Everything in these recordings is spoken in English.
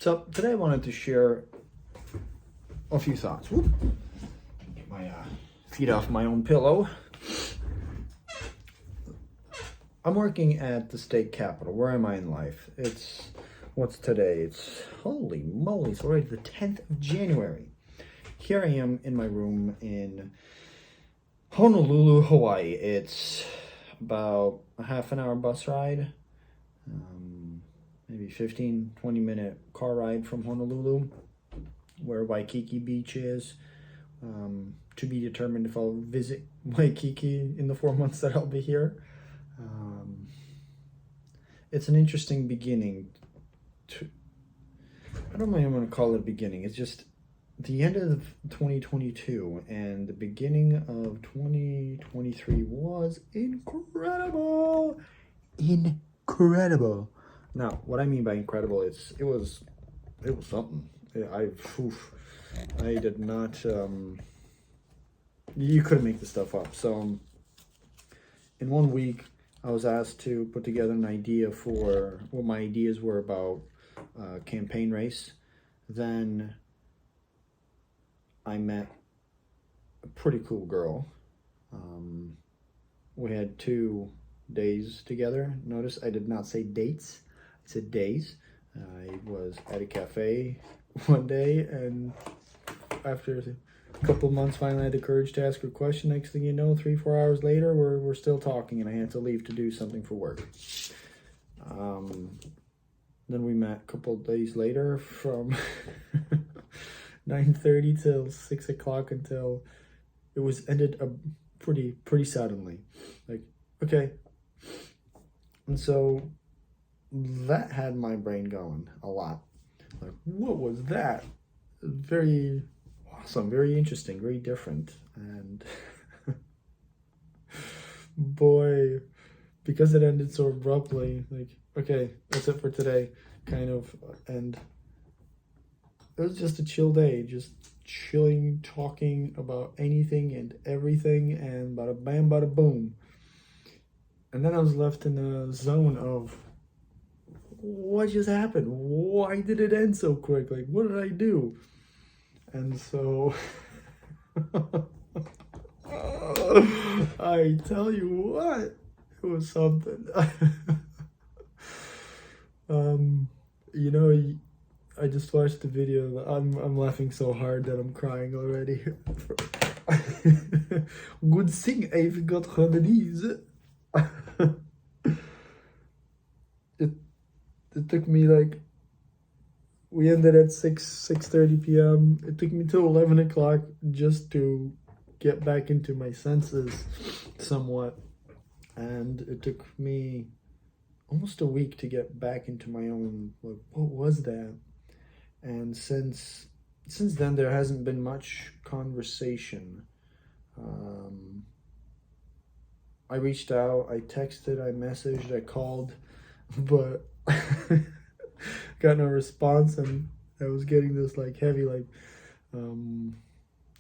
So today I wanted to share a few thoughts. Whoop. Get my feet off my own pillow. I'm working at the state capitol. Where am I in life? What's today? It's, holy moly, it's already the 10th of January. Here I am in my room in Honolulu, Hawaii. It's about a half an hour bus ride. Maybe 15, 20-minute car ride from Honolulu, where Waikiki Beach is. To be determined if I'll visit Waikiki in the 4 months that I'll be here. It's an interesting beginning. I don't know if I'm going to call it a beginning. It's just the end of 2022 and the beginning of 2023 was incredible. Incredible. Now, what I mean by incredible, it was something. I did not. You couldn't make this stuff up. So, in 1 week, I was asked to put together an idea for what my ideas were about a campaign race. Then I met a pretty cool girl. We had 2 days together. Notice I did not say dates. I said days. I was at a cafe one day, and after a couple of months, finally had the courage to ask her a question. Next thing you know, 3-4 hours later, we're still talking, and I had to leave to do something for work. Then we met a couple of days later from 9:30 till 6 o'clock until it was ended up pretty suddenly. Like, okay. And so that had my brain going a lot. Like, what was that? Very awesome, very interesting, very different. And boy, because it ended so abruptly, like, okay, that's it for today, kind of. And it was just a chill day, just chilling, talking about anything and everything, and bada bam, bada boom. And then I was left in a zone of, what just happened? Why did it end so quick? Like, what did I do? And so, I tell you what, it was something. I just watched the video. I'm laughing so hard that I'm crying already. Good thing I've got Ghanese. It took me like, we ended at 6:30 p.m. It took me till 11 o'clock just to get back into my senses somewhat. And it took me almost a week to get back into my own, like, what was that? And since then, there hasn't been much conversation. I reached out, I texted, I messaged, I called, but got no response, and I was getting this like heavy, like,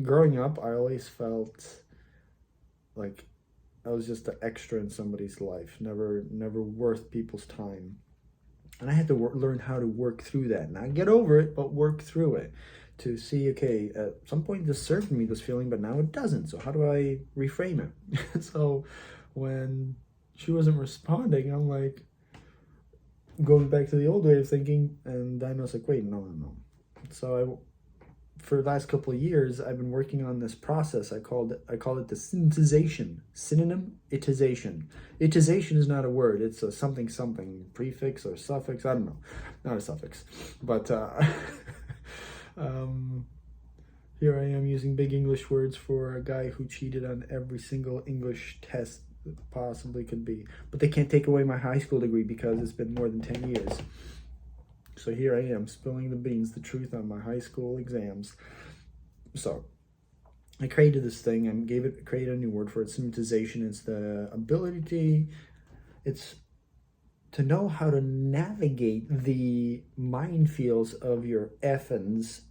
growing up, I always felt like I was just an extra in somebody's life, never worth people's time. And I had to learn how to work through that, not get over it, but work through it, to see, okay, at some point this served me, this feeling, but now it doesn't, so how do I reframe it? So when she wasn't responding, I'm like, going back to the old way of thinking, and then I was like, wait, no. So for the last couple of years, I've been working on this process. I call it the synonymitization. Synonymitization. Itization is not a word. It's a something, prefix or suffix. I don't know. Not a suffix. But here I am using big English words for a guy who cheated on every single English test that possibly could be. But they can't take away my high school degree because it's been more than 10 years. So here I am spilling the beans, the truth on my high school exams. So I created this thing and created a new word for it. Synonymitization is the ability, it's to know how to navigate the minefields of your effing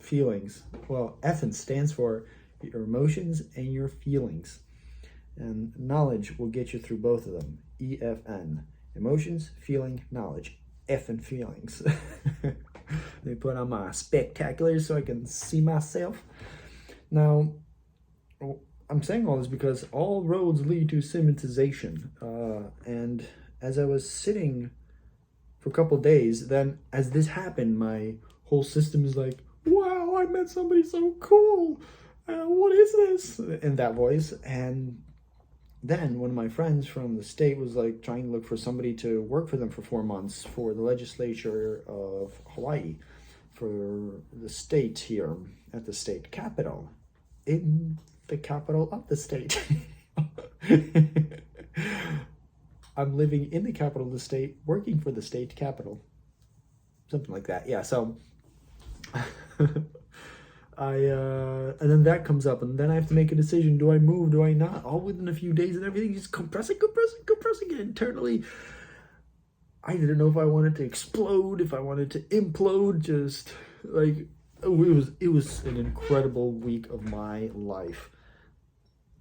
feelings. Well, effing stands for your emotions and your feelings. And knowledge will get you through both of them. EFN. Emotions, feeling, knowledge. effing feelings. Let me put on my spectaculars so I can see myself. Now, I'm saying all this because all roads lead to Synonymitization. And as I was sitting for a couple of days, then as this happened, my whole system is like, wow, I met somebody so cool. What is this? In that voice. And then one of my friends from the state was like trying to look for somebody to work for them for 4 months for the legislature of Hawaii, for the state here at the state capital, in the capital of the state. I'm living in the capital of the state, working for the state capital. Something like that. Yeah, so and then that comes up, and then I have to make a decision. Do I move? Do I not? All within a few days, and everything just compressing internally. I didn't know if I wanted to explode, if I wanted to implode. Just like it was an incredible week of my life.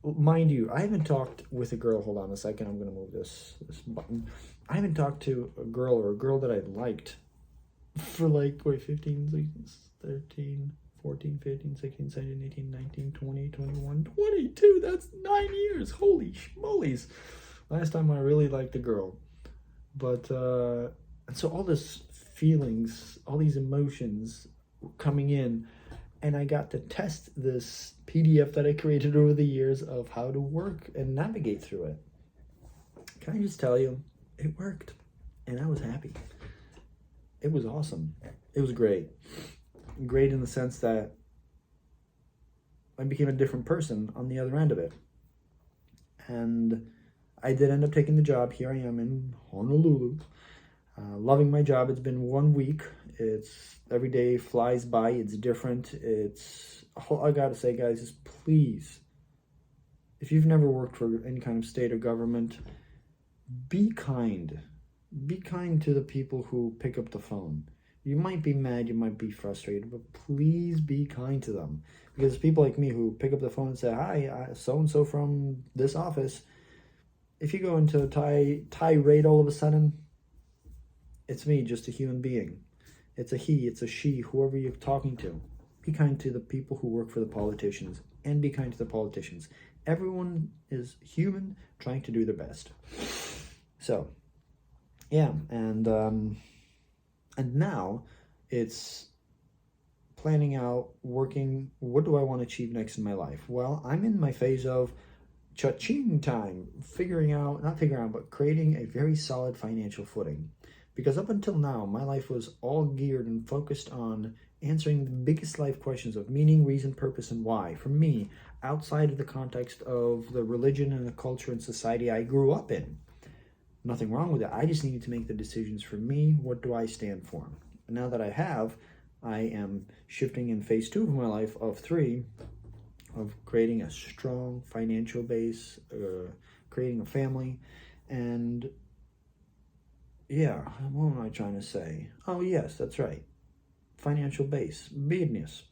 Mind you, I haven't talked with a girl. Hold on a second. I'm gonna move this button. I haven't talked to a girl that I liked for like 15, 13. 14, 15, 16, 17, 18, 19, 20, 21, 22. That's 9 years. Holy schmolies. Last time I really liked a girl. But, and so all this feelings, all these emotions were coming in, and I got to test this PDF that I created over the years of how to work and navigate through it. Can I just tell you, it worked, and I was happy. It was awesome. It was great. Great in the sense that I became a different person on the other end of it. And I did end up taking the job. Here I am in Honolulu, loving my job. It's been 1 week. It's every day flies by. It's different. It's all I gotta say, guys, is please, if you've never worked for any kind of state or government, be kind. Be kind to the people who pick up the phone. You might be mad, you might be frustrated, but please be kind to them. Because people like me who pick up the phone and say, hi, so-and-so from this office. If you go into a tirade all of a sudden, it's me, just a human being. It's a he, it's a she, whoever you're talking to. Be kind to the people who work for the politicians, and be kind to the politicians. Everyone is human, trying to do their best. So, yeah, and now it's planning out, working, what do I want to achieve next in my life? Well, I'm in my phase of cha-ching time, but creating a very solid financial footing. Because up until now, my life was all geared and focused on answering the biggest life questions of meaning, reason, purpose, and why. For me, outside of the context of the religion and the culture and society I grew up in. Nothing wrong with it. I just needed to make the decisions for me. What do I stand for? And now that I have, I am shifting in phase 2 of my life of 3 of creating a strong financial base, creating a family, and yeah, what am I trying to say? Oh yes, that's right. Financial base, business.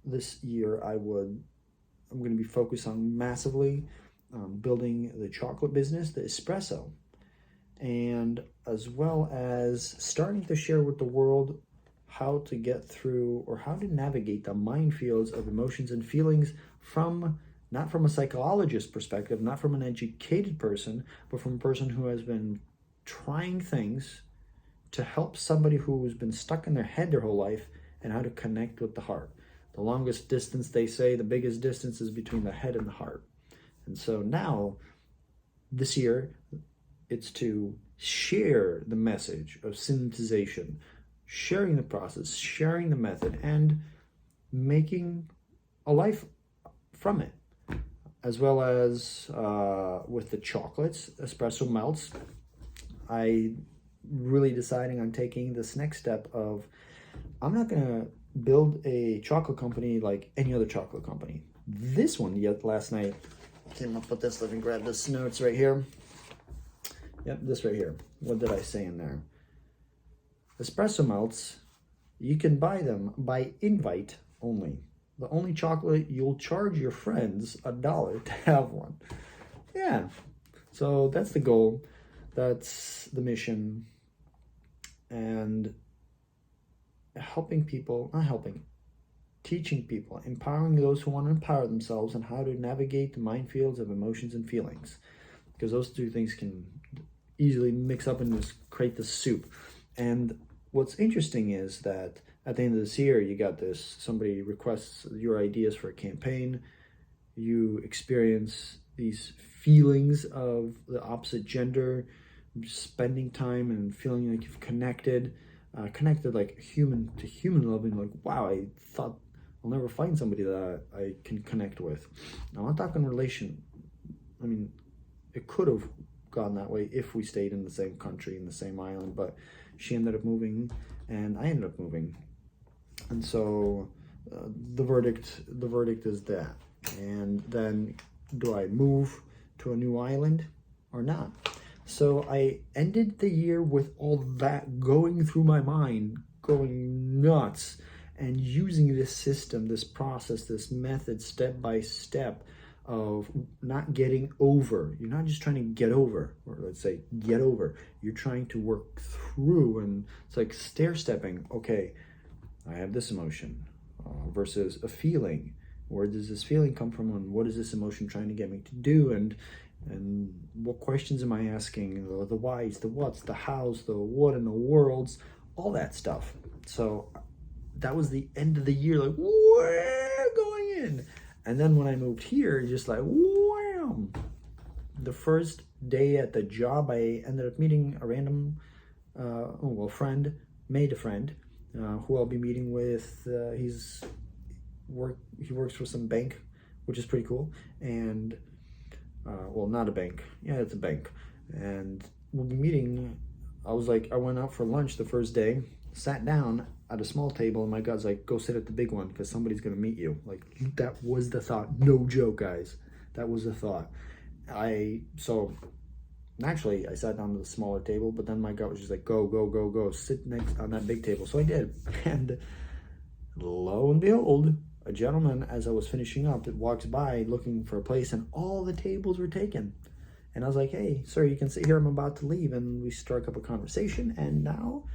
This year I'm going to be focused on massively building the chocolate business, the espresso, and as well as starting to share with the world how to get through or how to navigate the minefields of emotions and feelings not from a psychologist perspective, not from an educated person, but from a person who has been trying things to help somebody who's been stuck in their head their whole life and how to connect with the heart. The longest distance, they say, the biggest distance is between the head and the heart. And so now, this year, it's to share the message of synonymitization, sharing the process, sharing the method, and making a life from it. As well as with the chocolates, espresso melts, I really deciding on taking this next step of, I'm not going to build a chocolate company like any other chocolate company. This one, yet last night, came up with this. Let me grab this notes right here. Yep, this right here. What did I say in there? Espresso melts, you can buy them by invite only. The only chocolate you'll charge your friends $1 to have one. Yeah, so that's the goal. That's the mission. and teaching people, empowering those who want to empower themselves, and how to navigate the minefields of emotions and feelings. Because those two things can easily mix up and just create the soup. And what's interesting is that at the end of this year, you got this, somebody requests your ideas for a campaign, you experience these feelings of the opposite gender, spending time and feeling like you've connected like human to human loving, like, wow, I thought I'll never find somebody that I can connect with. Now, I'm not talking relation. I mean, it could have gone that way if we stayed in the same country, in the same island, but she ended up moving and I ended up moving. And so the verdict is that. And then, do I move to a new island or not? So I ended the year with all that going through my mind, going nuts, and using this system, this process, this method, step by step, of not getting over. You're not just trying to get over, or let's say get over. You're trying to work through, and it's like stair stepping. Okay, I have this emotion versus a feeling. Where does this feeling come from, and what is this emotion trying to get me to do, and what questions am I asking, the whys, the whats, the hows, the what in the worlds, all that stuff. So that was the end of the year, like, we're going in. And then when I moved here, just like, wham! The first day at the job, I ended up meeting a random, friend, made a friend, who I'll be meeting with. He works for some bank, which is pretty cool. And not a bank. Yeah, it's a bank. And we'll be meeting. I went out for lunch the first day, sat down at a small table, and my gut's like, go sit at the big one because somebody's going to meet you. Like, that was the thought. No joke, guys. That was the thought. Naturally, I sat down to the smaller table, but then my gut was just like, go, sit next on that big table. So I did. And lo and behold, a gentleman, as I was finishing up, that walks by looking for a place, and all the tables were taken. And I was like, hey, sir, you can sit here. I'm about to leave. And we struck up a conversation. And now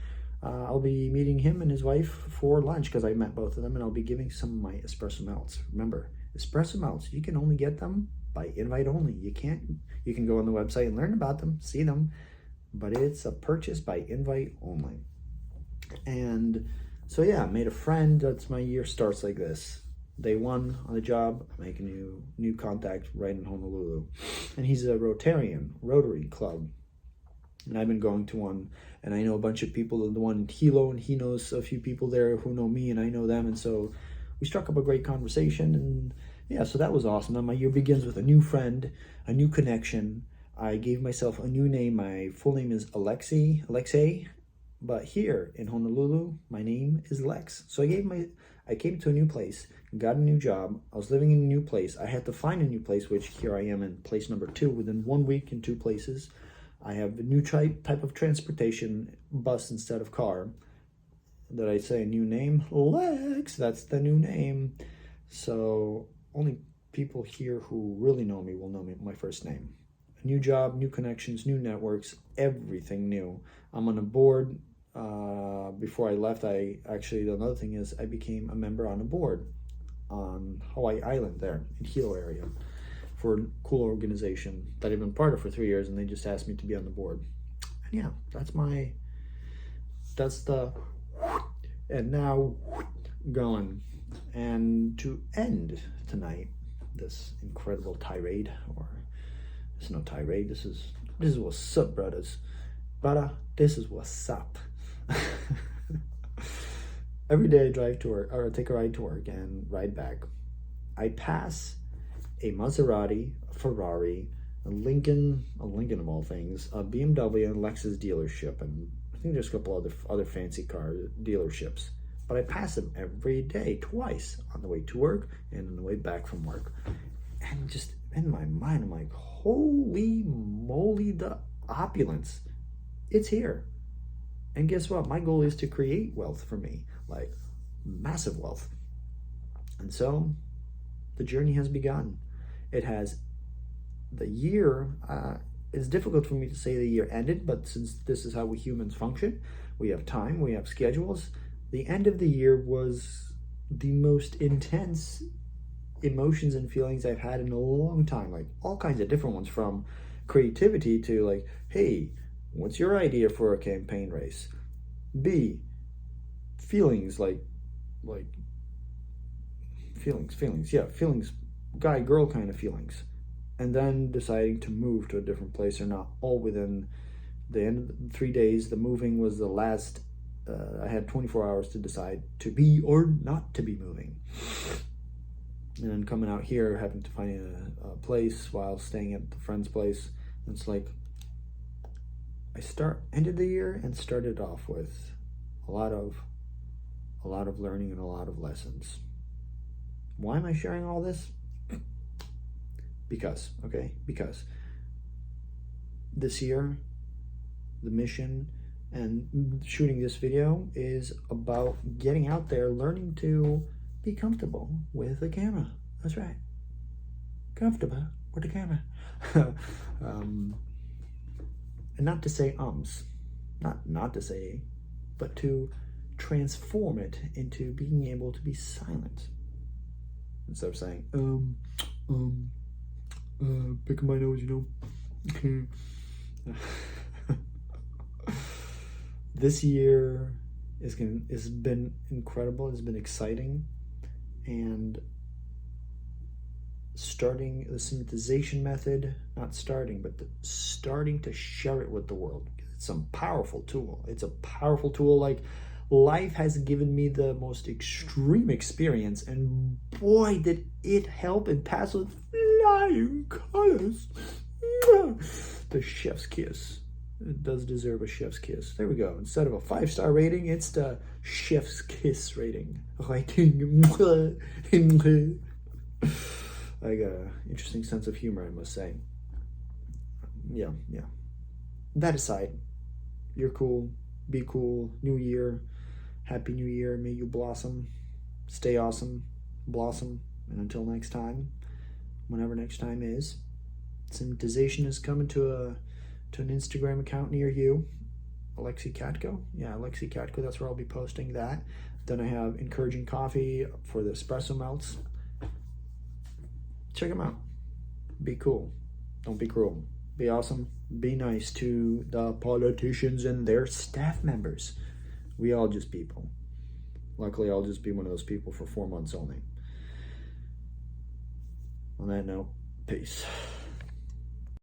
I'll be meeting him and his wife for lunch, because I met both of them, and I'll be giving some of my espresso melts. Remember, espresso melts, you can only get them by invite only. You can go on the website and learn about them, see them, but it's a purchase by invite only. And so yeah, I made a friend. That's my year starts like this. Day one on the job, I make a new contact right in Honolulu. And he's a Rotary Club. And I've been going to one, and I know a bunch of people in the one in Hilo, and he knows a few people there who know me, and I know them. And so we struck up a great conversation, and yeah, so that was awesome. Then my year begins with a new friend, a new connection. I gave myself a new name. My full name is Alexei. But here in Honolulu, my name is Lex. So I came to a new place, got a new job. I was living in a new place. I had to find a new place, which here I am in place number 2 within 1 week in 2 places. I have a new type of transportation, bus instead of car. Did I say a new name? Lex, that's the new name. So only people here who really know me will know me my first name. A new job, new connections, new networks, everything new. I'm on a board. Before I left, another thing is I became a member on a board on Hawaii Island there in Hilo area for a cool organization that I've been part of for 3 years, and they just asked me to be on the board. And yeah, and now going. And to end tonight, this incredible tirade, or it's no tirade, this is what's up, brothers. This is what's up. Every day I drive to work, or take a ride to work and ride back, I pass a Maserati, a Ferrari, a Lincoln of all things, a BMW, and Lexus dealership, and I think there's a couple other fancy car dealerships. But I pass them every day, twice, on the way to work and on the way back from work. And just in my mind, I'm like, holy moly, the opulence. It's here. And guess what? My goal is to create wealth for me, like massive wealth. And so the journey has begun. The year it's difficult for me to say the year ended, but since this is how we humans function, we have time, we have schedules. The end of the year was the most intense emotions and feelings I've had in a long time, like all kinds of different ones, from creativity to like, hey, what's your idea for a campaign race? B, feelings like feelings, guy girl kind of feelings, and then deciding to move to a different place or not, all within the end of the 3 days. The moving was the last. I had 24 hours to decide to be or not to be moving. And then coming out here, having to find a place while staying at the friend's place. It's like I ended the year and started off with a lot of learning and a lot of lessons. Why am I sharing all this? Because this year, the mission and shooting this video is about getting out there, learning to be comfortable with the camera. That's right. Comfortable with the camera. And not to say not to say, but to transform it into being able to be silent. Instead of saying, picking my nose, you know. This year has been incredible. It's been exciting, and starting the synonymitization method, not starting, but starting to share it with the world. It's a powerful tool. It's a powerful tool. Like, life has given me the most extreme experience, and boy, did it help and pass with flying colors. The chef's kiss. It does deserve a chef's kiss. There we go. Instead of a 5-star rating, it's the chef's kiss rating. I got an interesting sense of humor, I must say. Yeah. That aside, you're cool. Be cool. New year. Happy New Year. May you blossom. Stay awesome. Blossom. And until next time, whenever next time is, Synonymitization is coming to an Instagram account near you. Alexi Katko. Yeah, Alexi Katko. That's where I'll be posting that. Then I have Encouraging Coffee for the espresso melts. Check them out. Be cool. Don't be cruel. Be awesome. Be nice to the politicians and their staff members. We all just people. Luckily, I'll just be one of those people for 4 months only. On that note, peace.